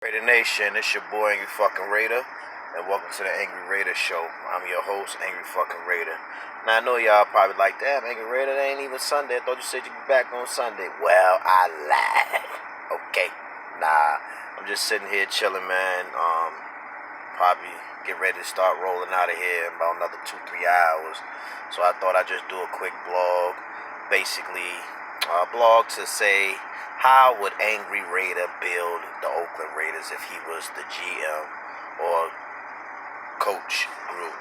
Raider Nation, it's your boy Angry Fucking Raider, and welcome to the Angry Raider Show. I'm your host, Angry Fucking Raider. Now I know y'all probably like, damn, Angry Raider, it ain't even Sunday. I thought you said you'd be back on Sunday. Well, I lied. Okay, nah, I'm just sitting here chilling, man. Probably get ready to start rolling out of here in about another 2-3 hours. So I thought I'd just do a quick blog, basically a blog to say, how would Angry Raider build the Oakland Raiders if he was the GM or coach group?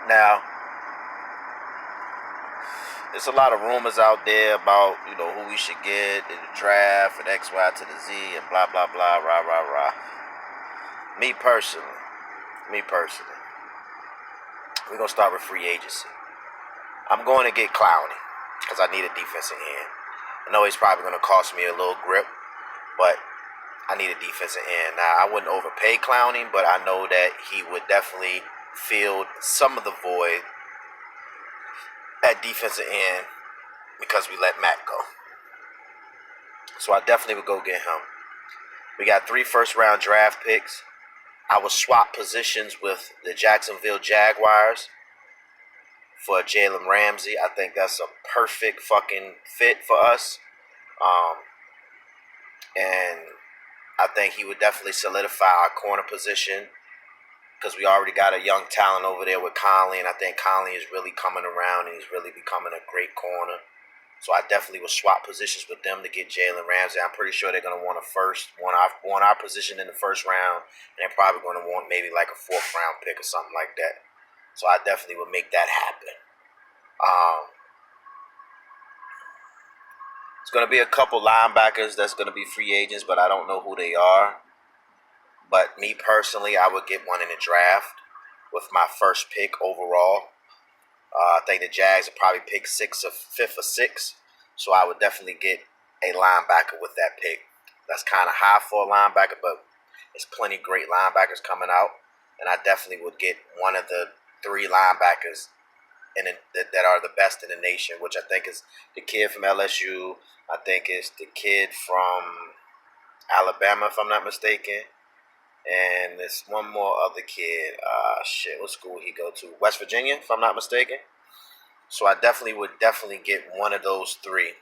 Now, there's a lot of rumors out there about, who we should get in the draft and X, Y to the Z and blah, blah, blah, rah, rah, rah. Me personally, we're going to start with free agency. I'm going to get Clowney because I need a defensive end. I know he's probably going to cost me a little grip, but I need a defensive end. Now, I wouldn't overpay Clowney, but I know that he would definitely fill some of the void at defensive end because we let Matt go. So I definitely would go get him. We got 3 first-round draft picks. I would swap positions with the Jacksonville Jaguars for Jalen Ramsey. I think that's a perfect fucking fit for us. And I think he would definitely solidify our corner position because we already got a young talent over there with Conley, and I think Conley is really coming around and he's really becoming a great corner. So I definitely would swap positions with them to get Jalen Ramsey. I'm pretty sure they're going to want our position in the first round, and they're probably going to want maybe like a 4th round pick or something like that. So I definitely would make that happen. It's going to be a couple linebackers that's going to be free agents, but I don't know who they are. But me personally, I would get one in the draft with my first pick overall. I think the Jags would probably pick 5th or 6th. So I would definitely get a linebacker with that pick. That's kind of high for a linebacker, but there's plenty great linebackers coming out. And I definitely would get one of the 3 linebackers that are the best in the nation, which I think is the kid from LSU. I think it's the kid from Alabama, if I'm not mistaken. And there's one more other kid. What school he go to? West Virginia, if I'm not mistaken. So I would definitely get one of those 3.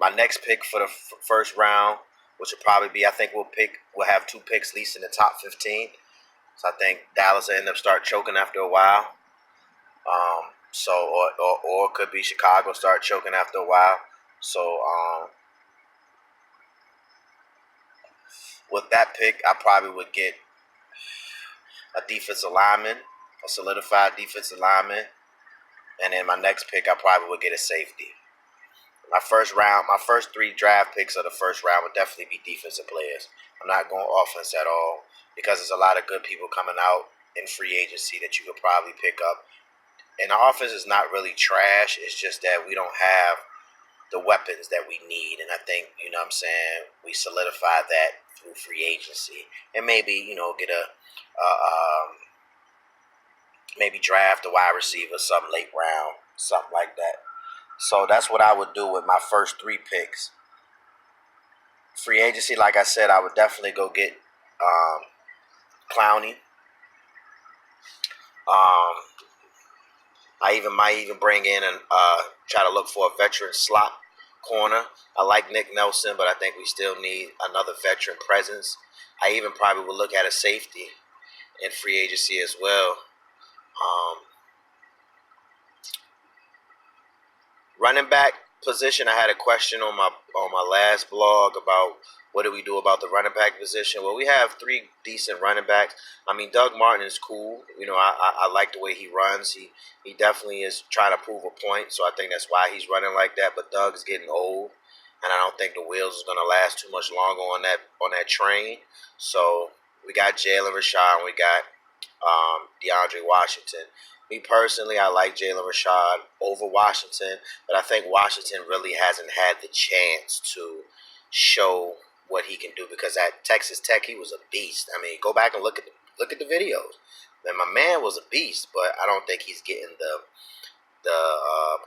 My next pick for the first round, which will probably be, I think we'll have 2 picks at least in the top 15. So I think Dallas will end up start choking after a while. Or it could be Chicago start choking after a while. So with that pick, I probably would get a defensive lineman, a solidified defensive lineman, and then my next pick, I probably would get a safety. My first 3 draft picks of the first round would definitely be defensive players. I'm not going offense at all because there's a lot of good people coming out in free agency that you could probably pick up. And the offense is not really trash. It's just that we don't have the weapons that we need. And I think, we solidify that through free agency. And maybe, get maybe draft a wide receiver, some late round, something like that. So that's what I would do with my first 3 picks. Free agency, like I said, I would definitely go get Clowney. I might even bring in and try to look for a veteran slot corner. I like Nick Nelson, but I think we still need another veteran presence. I even probably would look at a safety in free agency as well. Running back position, I had a question on my last blog about what do we do about the running back position. Well, we have 3 decent running backs. I mean, Doug Martin is cool. I like the way he runs. He definitely is trying to prove a point, so I think that's why he's running like that. But Doug's getting old, and I don't think the wheels is going to last too much longer on that train. So we got Jalen Rashad, and we got DeAndre Washington. Me personally, I like Jalen Rashad over Washington, but I think Washington really hasn't had the chance to show what he can do because at Texas Tech he was a beast. I mean, go back and look at the videos. Man, my man was a beast, but I don't think he's getting the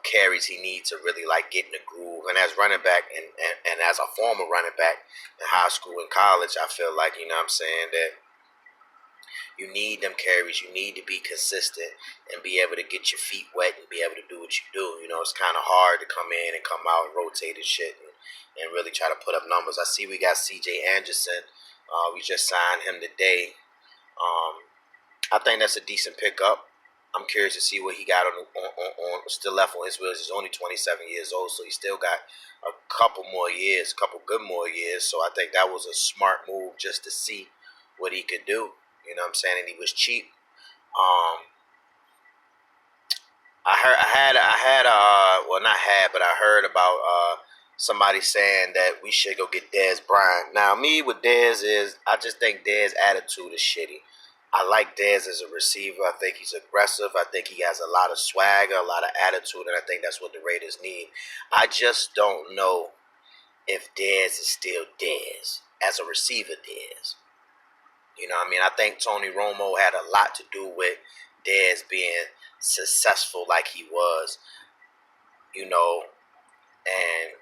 carries he needs to really like get in the groove. And as running back and as a former running back in high school and college, I feel like, you know what I'm saying, that you need them carries. You need to be consistent and be able to get your feet wet and be able to do what you do. You know, it's kind of hard to come in and come out and rotate and shit and really try to put up numbers. I see we got C.J. Anderson. We just signed him today. I think that's a decent pickup. I'm curious to see what he got on still left on his wheels. He's only 27 years old, so he still got a couple more years, a couple good more years. So I think that was a smart move just to see what he could do. You know what I'm saying? And he was cheap. I heard about somebody saying that we should go get Dez Bryant. Now, me with Dez is, I just think Dez's attitude is shitty. I like Dez as a receiver. I think he's aggressive. I think he has a lot of swagger, a lot of attitude, and I think that's what the Raiders need. I just don't know if Dez is still Dez as a receiver. Dez, you know what I mean? I think Tony Romo had a lot to do with Dez being successful like he was, you know, and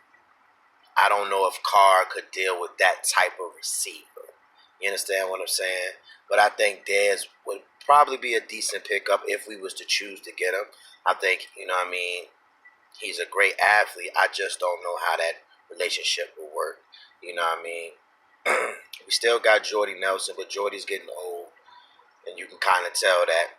I don't know if Carr could deal with that type of receiver. You understand what I'm saying? But I think Dez would probably be a decent pickup if we was to choose to get him. I think, you know what I mean, he's a great athlete. I just don't know how that relationship will work. You know what I mean? We still got Jordy Nelson, but Jordy's getting old, and you can kind of tell that.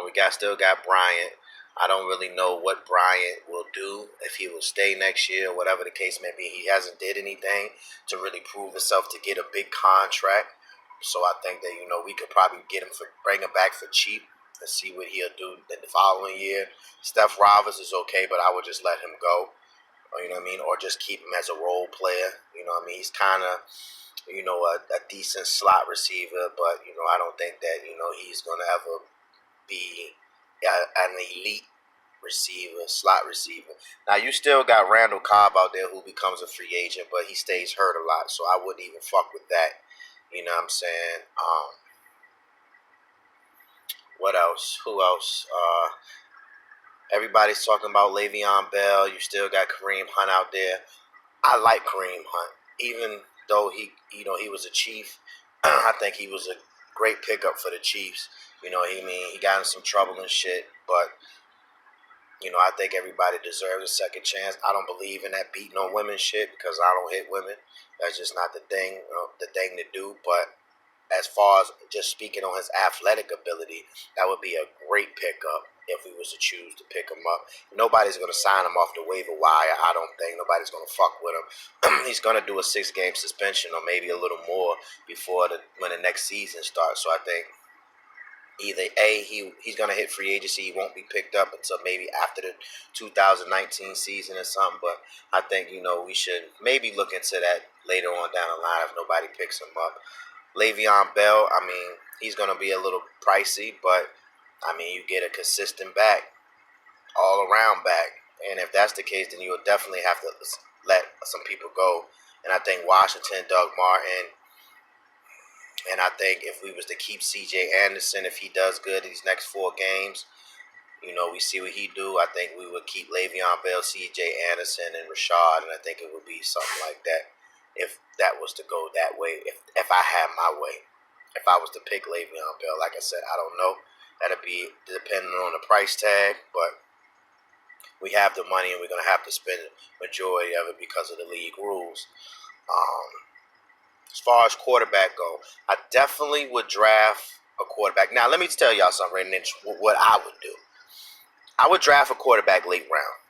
We still got Bryant. I don't really know what Bryant will do, if he will stay next year, whatever the case may be. He hasn't did anything to really prove himself to get a big contract. So I think that, you know, we could probably bring him back for cheap and see what he'll do in the following year. Steph Roberts is okay, but I would just let him go. You know what I mean? Or just keep him as a role player. You know what I mean? He's kind of, you know, a decent slot receiver, but, you know, I don't think that, you know, he's going to ever be an elite receiver, slot receiver. Now, you still got Randall Cobb out there who becomes a free agent, but he stays hurt a lot, so I wouldn't even fuck with that. You know what I'm saying? What else? Who else? Everybody's talking about Le'Veon Bell. You still got Kareem Hunt out there. I like Kareem Hunt, even though he was a Chief. I think he was a great pickup for the Chiefs. You know, he got in some trouble and shit, but you know, I think everybody deserves a second chance. I don't believe in that beating on women shit because I don't hit women. That's just not the thing, the thing to do. But as far as just speaking on his athletic ability, that would be a great pickup if we was to choose to pick him up. Nobody's going to sign him off the waiver wire. I don't think nobody's going to fuck with him. He's going to do a 6-game suspension or maybe a little more when the next season starts. So I think either he's going to hit free agency. He won't be picked up until maybe after the 2019 season or something. But I think, you know, we should maybe look into that later on down the line if nobody picks him up. Le'Veon Bell, I mean, he's going to be a little pricey, but, I mean, you get a consistent back, all-around back. And if that's the case, then you will definitely have to let some people go. And I think Washington, Doug Martin, and I think if we was to keep C.J. Anderson, if he does good in these next 4 games, you know, we see what he do. I think we would keep Le'Veon Bell, C.J. Anderson, and Rashad, and I think it would be something like that. If that was to go that way, if I had my way, if I was to pick Le'Veon Bell, like I said, I don't know. That'll be depending on the price tag, but we have the money and we're gonna have to spend the majority of it because of the league rules. As far as quarterback go, I definitely would draft a quarterback. Now, let me tell y'all something right now. What I would do, I would draft a quarterback late round.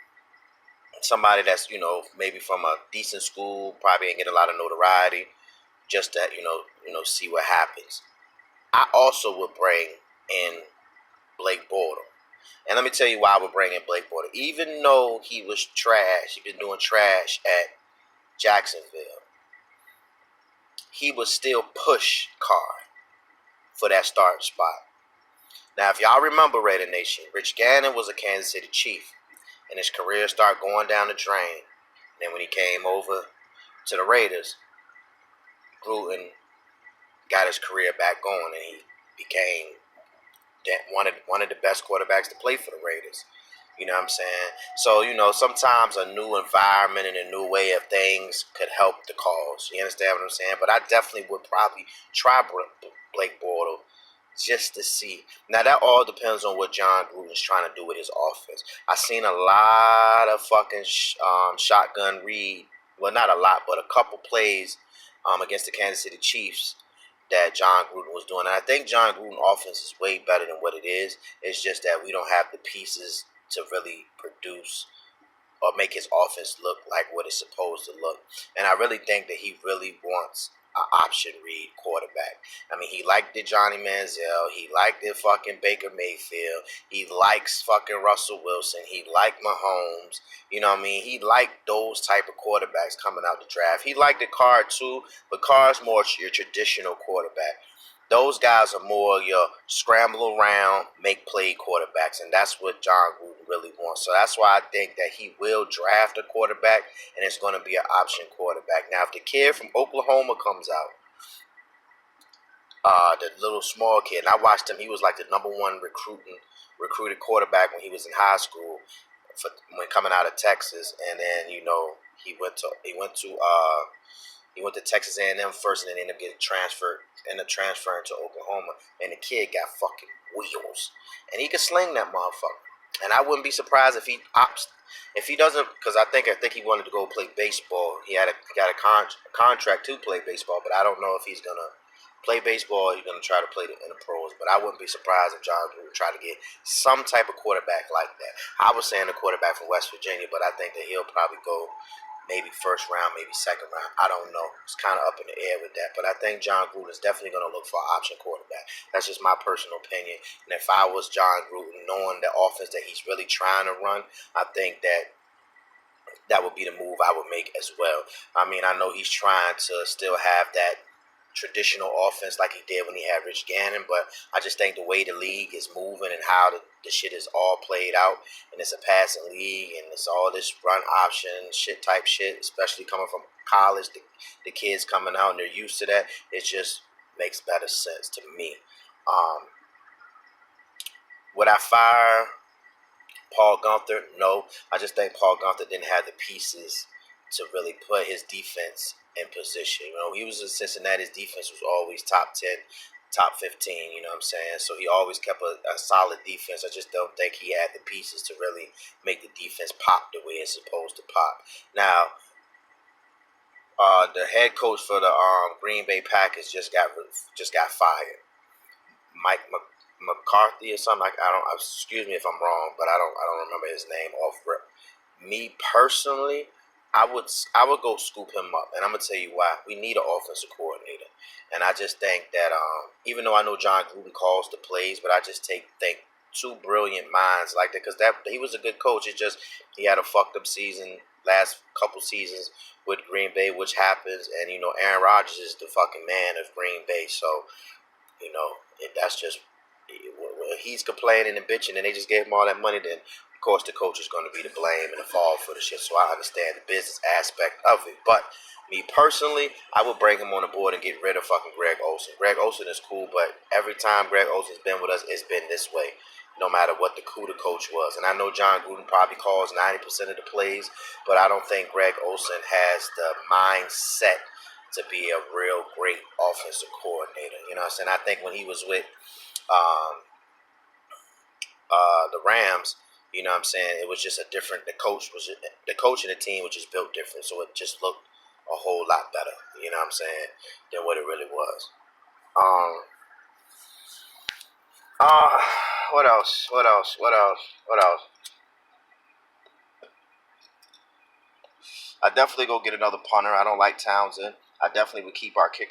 Somebody that's, you know, maybe from a decent school, probably ain't get a lot of notoriety, just to, see what happens. I also would bring in Blake Bortles. And let me tell you why I would bring in Blake Bortles. Even though he was trash, he'd been doing trash at Jacksonville, he would still push Carr for that starting spot. Now, if y'all remember, Raider Nation, Rich Gannon was a Kansas City Chief, and his career started going down the drain. And then when he came over to the Raiders, Gruden got his career back going, and he became one of the best quarterbacks to play for the Raiders. You know what I'm saying? So, sometimes a new environment and a new way of things could help the cause. You understand what I'm saying? But I definitely would probably try Blake Bortles just to see. Now, that all depends on what John Gruden's trying to do with his offense. I seen a lot of fucking shotgun read. Well, not a lot, but a couple plays against the Kansas City Chiefs that John Gruden was doing. And I think John Gruden offense is way better than what it is. It's just that we don't have the pieces to really produce or make his offense look like what it's supposed to look. And I really think that he really wants an option read quarterback. I mean, he liked the Johnny Manziel. He liked the fucking Baker Mayfield. He likes fucking Russell Wilson. He liked Mahomes. You know what I mean? He liked those type of quarterbacks coming out the draft. He liked the Carr too, but Carr's more your traditional quarterback. Those guys are more your scramble around, make play quarterbacks, and that's what John Gruden really wants. So that's why I think that he will draft a quarterback, and it's going to be an option quarterback. Now, if the kid from Oklahoma comes out, the little small kid, and I watched him, he was like the number one recruited quarterback when he was in high school, when coming out of Texas, and then he went to Texas A&M first, and then ended up transferring to Oklahoma. And the kid got fucking wheels, and he could sling that motherfucker. And I wouldn't be surprised if he opts, if he doesn't, because I think he wanted to go play baseball. He got a contract to play baseball, but I don't know if he's gonna play baseball or he's gonna try to play in the pros. But I wouldn't be surprised if John would try to get some type of quarterback like that. I was saying a quarterback from West Virginia, but I think that he'll probably go maybe first round, maybe second round. I don't know. It's kind of up in the air with that. But I think John Gruden is definitely going to look for an option quarterback. That's just my personal opinion. And if I was John Gruden, knowing the offense that he's really trying to run, I think that would be the move I would make as well. I mean, I know he's trying to still have that traditional offense like he did when he had Rich Gannon, but I just think the way the league is moving and how the shit is all played out, and it's a passing league, and it's all this run option shit type shit, especially coming from college, the kids coming out and they're used to that. It just makes better sense to me. Would I fire Paul Guenther? No. I just think Paul Guenther didn't have the pieces to really put his defense in position. He was in Cincinnati. His defense was always top 10, top 15, you know what I'm saying? So he always kept a solid defense. I just don't think he had the pieces to really make the defense pop the way it's supposed to pop. Now, the head coach for the Green Bay Packers just got fired. Mike McCarthy or something. I don't. Excuse me if I'm wrong, but I don't remember his name off rip. Me personally, I would go scoop him up, and I'm gonna tell you why. We need an offensive coordinator, and I just think that even though I know John Gruden calls the plays, but I just think two brilliant minds like that, because he was a good coach. It's just he had a fucked up season last couple seasons with Green Bay, which happens, and Aaron Rodgers is the fucking man of Green Bay, so that's just he's complaining and bitching, and they just gave him all that money. Then of course the coach is going to be to blame and the fall for the shit. So I understand the business aspect of it, but me personally, I would bring him on the board and get rid of fucking Greg Olsen. Greg Olsen is cool, but every time Greg Olsen's been with us, it's been this way. No matter what the coach was. And I know John Gruden probably calls 90% of the plays, but I don't think Greg Olsen has the mindset to be a real great offensive coordinator. You know what I'm saying? I think when he was with the Rams, you know what I'm saying, it was just the coach and the team was just built different, so it just looked a whole lot better, you know what I'm saying, than what it really was. What else? I definitely go get another punter. I don't like Townsend. I definitely would keep our kicker.